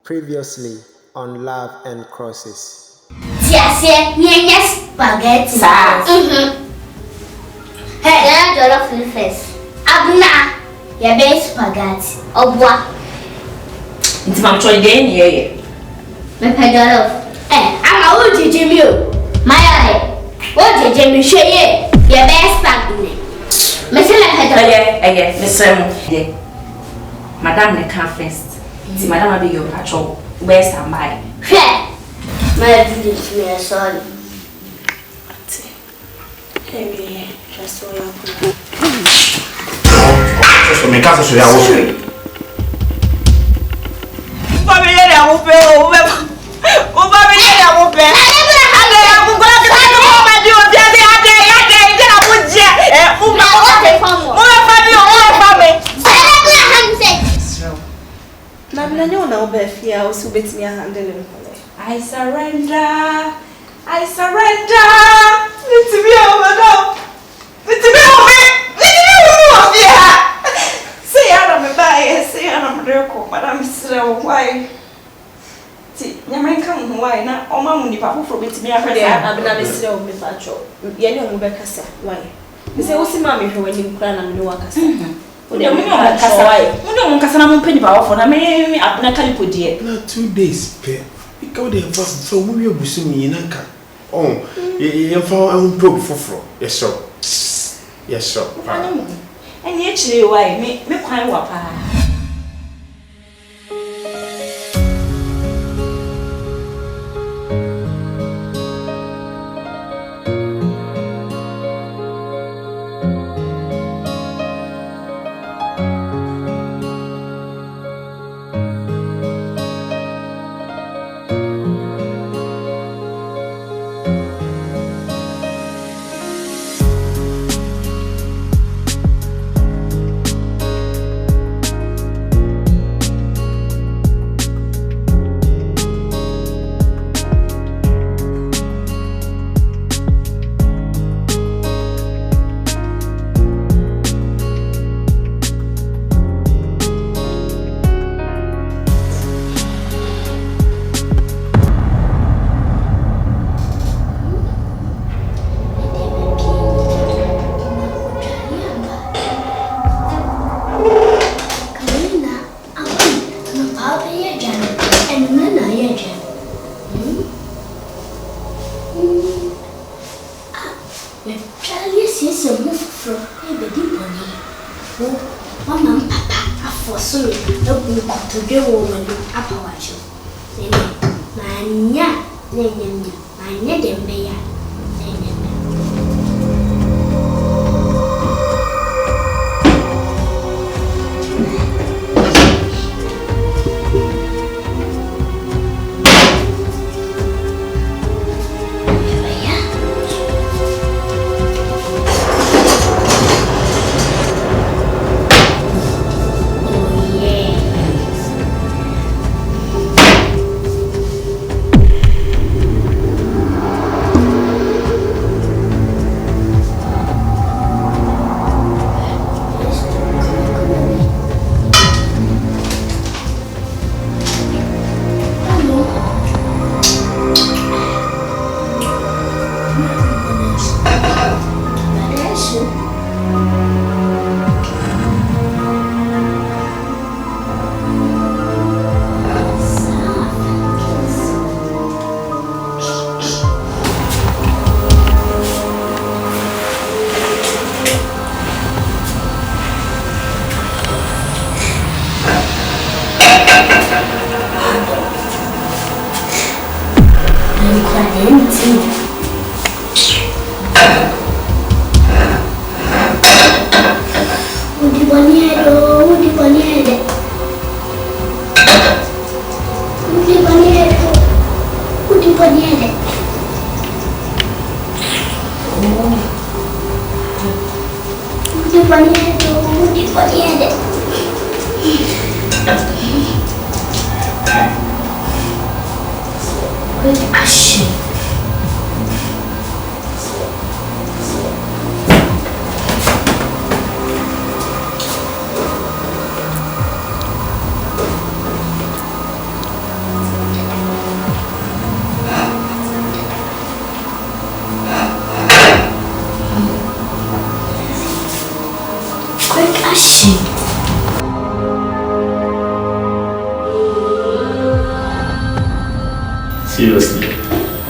Previously on Love and Crosses. Yes, spaghetti. Hey, I don't know first. Abuna, your best spaghetti. Obwa. It's my choice then, yeah. Me pedal. Eh, I'm a old Jimmy. My eye. What Jimmy share? Your best spaghetti. Me say like pedal. Yeah, Miss yeah. Madame the can first. See, Madame will be your patrol. Where's am I? Hey, my didn't me sorry. Hey, just so you so me casa sulla voce. Famiglia abbiamo per un famiglia abbiamo per. Abbiamo quello che fanno come Dio, piate la bugia. Un famiglia na obefia o subet me handle him. I surrender. It's me, madam. It's me. Say I'm a buyer, say I'm a record, madam. Why? See, Yaman come why not? Oh, mamma, papa for me to be a friend. I'm not a me patrol. Yenny Mubecassa. Why? You say, what's mammy when you cry and no one can. We don't want penny power for me. I'm not going to put it. 2 days, pay. We go there first, so we will be soon in Anka. Oh, you found a probe for. Yes, sir. And yet, why me quite wapa. Seriously.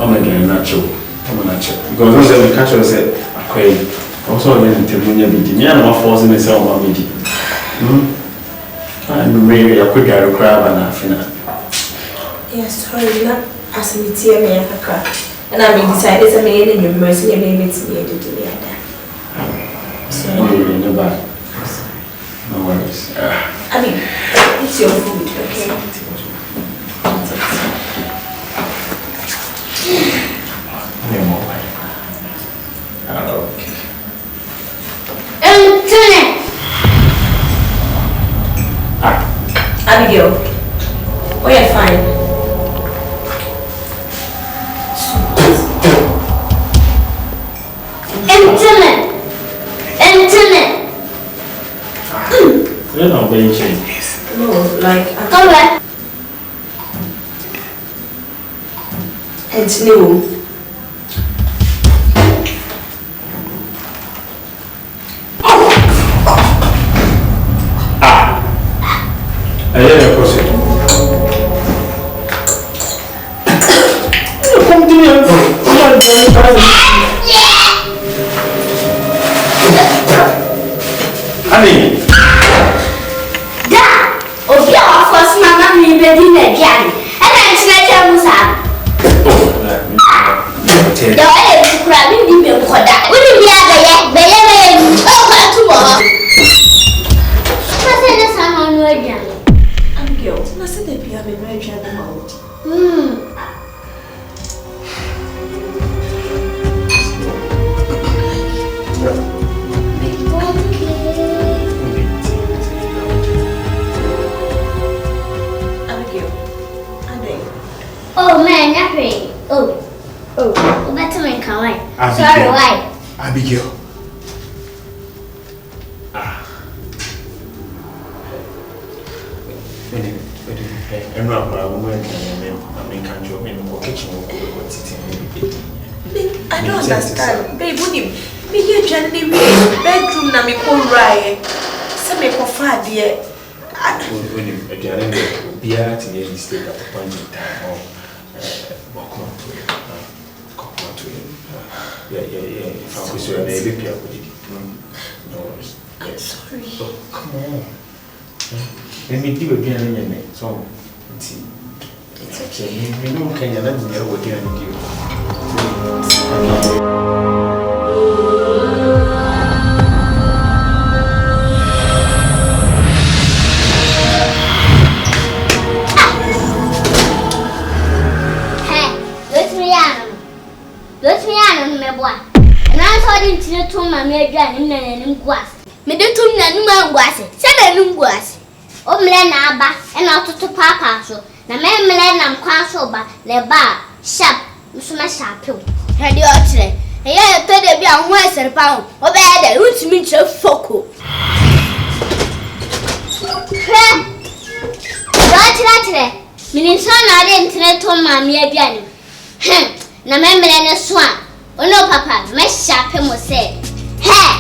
I'm again natural. I'm natural. Because once we catch us at Aquay, also again to Munya Bidi. Me and my force in the cell, Mammy. I'm really a quick crab and a finna. Yes, sorry, not as a tear me a crack. And I decided to make any mercy and maybe it's me to do that. So, no bad. No worries. I mean, it's your food, okay? No more. Abigail, oh yeah, fine. Internet. You're not being changed. No, like Come back. it's new. I hear your question. Come to me. Honey. Dad, if you offer Mama me baby Nadiani, and I'm snatching Musa. The way you grab me, you will call that. Wouldn't be other yet, baby. Oh, tomorrow. What's in the sun on your jam? Abigail, I said that you have been very general. Oh man, nothing. Oh, better man, come on. Sorry, why? Abigail. I'm not a woman. I don't understand. Babe, would you be here generally bedroom na me call right? Some me call far dear. Again, be at the state at the point in time or Kokotii to him. Yeah. If I was your baby, Pierre would it. No worries. I'm sorry. Oh, come on. Let me do again in your name. So, it's okay. You know, can you let me know again with you? To my mere gun and guas. Me do to Nanu guas, send a guas. Oh, Melana, and out to Papa, so the man Melanam Quasoba, the bar, sharp, smash up. Had you actually? A year told a young west and pound, or bad, I would meet your focal. Right, meaning son, I didn't tell my mere gun. Na Melana swan. Oh no, Papa, my sharp him was said. Hey!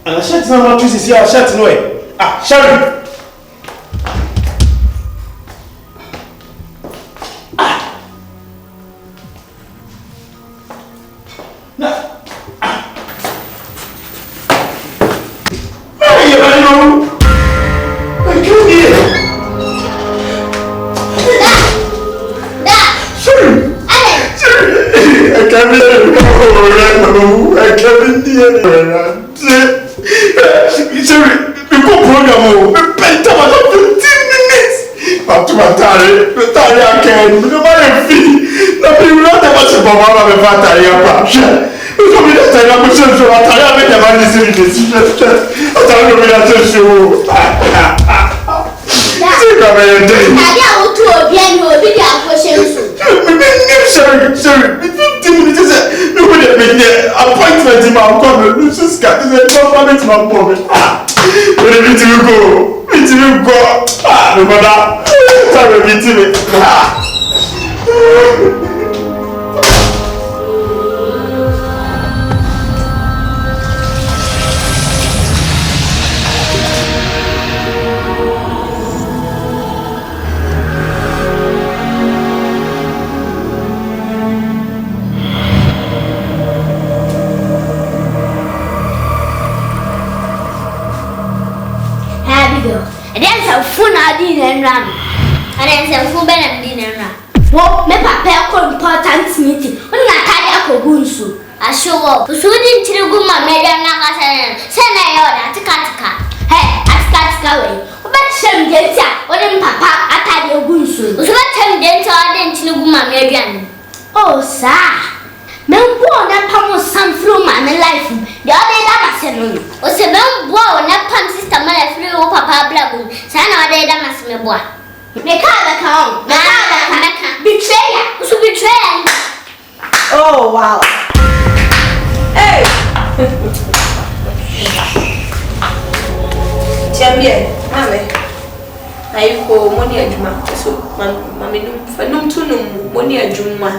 And I shut no to see I shut no way. Ah, Sherry. Appointment in my corner, Lucius cat is a government my moment. Where did you go? Did you go? No matter. Sorry, meeting it. Run. And then some food and dinner. What me papa ko important meeting. When na tadi akogunsu. Ashowo. Usudi ntirigu ma media na kasa. Se na yo da tika. Hey, atika we. Oba shem gentia. Odi papa atadi ogunsu. Usuba tem gentia odi ntirigu ma media ni. Oh sir. Membo na pamo sanfro ma na life. The other da maseno. O se membo na pam sister ma na free o papa blagu. Sana other da maseme boa. Me come. Betrayer. Who's betrayer? Oh wow. Hey. Champion, mame. Ayiko money adwuma. So mame num fa num tunum money adwuma.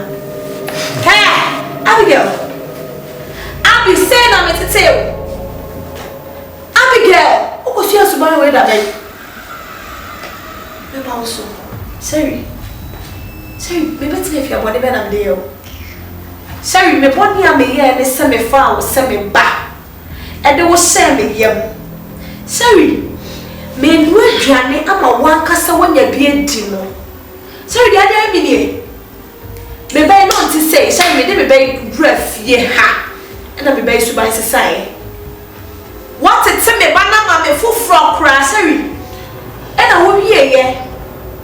Hey, Abigail. Abi say na me tete. Abigail, who go see us by way that day? Me also. Sorry, me better if you are whatever I'm there. Sorry, me born here me here and say me far or say me back. And they will say me yam. Sorry, me no aduane ama wan kasa wanya bia dino. Sorry, the other me me buy not to say, sorry, me dey buy ref ye ha. And I be buy subai say. What it say me banana me full from kra sorry. And I will ye.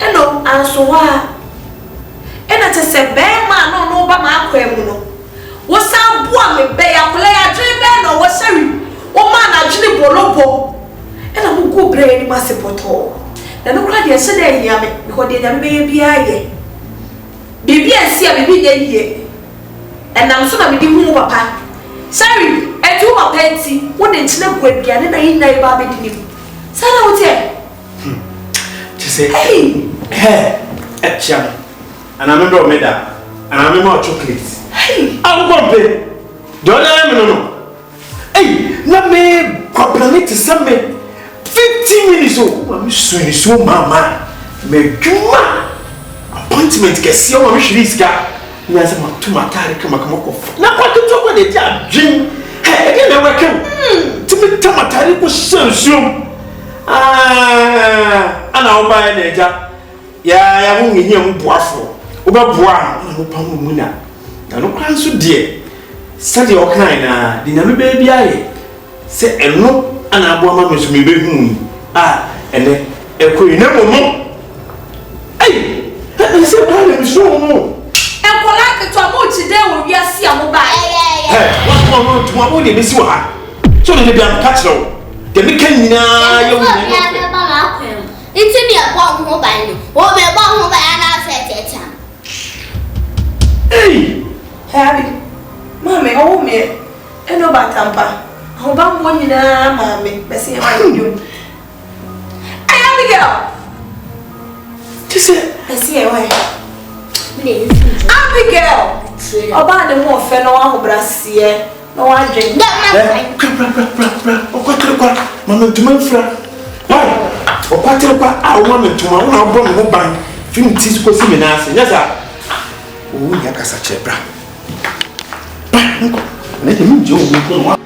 Hello, Ansoa. And I just said, Bear man, no, but my quemuno. What's up, boy? Me bear, play a dream, no, what's sorry? Oh, man, I dream bolopo. And I will go brain massive poto. Then no cry yesterday, yammy, because they are baby. Baby, I see a baby here. And I'm so happy to move papa. Sorry, I do my fancy. What didn't snap with me, and I ain't never baby to him. Sana, what's here? Say, hey, Etienne, and I remember Meda, and I remember chocolates. Hey, I'm going to pay. Don't let me know. Hey, let me compliment to some 15 minutes. Oh, I'm so mama. Me juma appointment get see on my shiriska. Me as my to my carry come off. Na kwa to talk with the dream. Hey, again I work. To me to my carry ko so. Ana oba na eja ya hu nyi am boafo obeboa na no pam mu na no kran so de sade o kan na de nyame ba bia ye se eno ana abo ama no so me behu ene ekoyi na momo ai se ba le so mo enkola ke to mo ti de wo wi ase am ba what to mo de besi wa ha so de bia ka kire de me kan nyina yo It's in your bomb mobile. Oh, my bomb mobile, and I said, hey, Harry, Mammy, oh, me, and no batampa. How about one in a mammy? Bessie, I do. Hey, Abigail. Just say, Bessie, Abigail. About the more fellow, Brassier. No one drink. Mama to my friend. Why? Or what I want to my own bomb bank. Film tis was in us. Yes, oh, Yakasa Chebra. Let him do.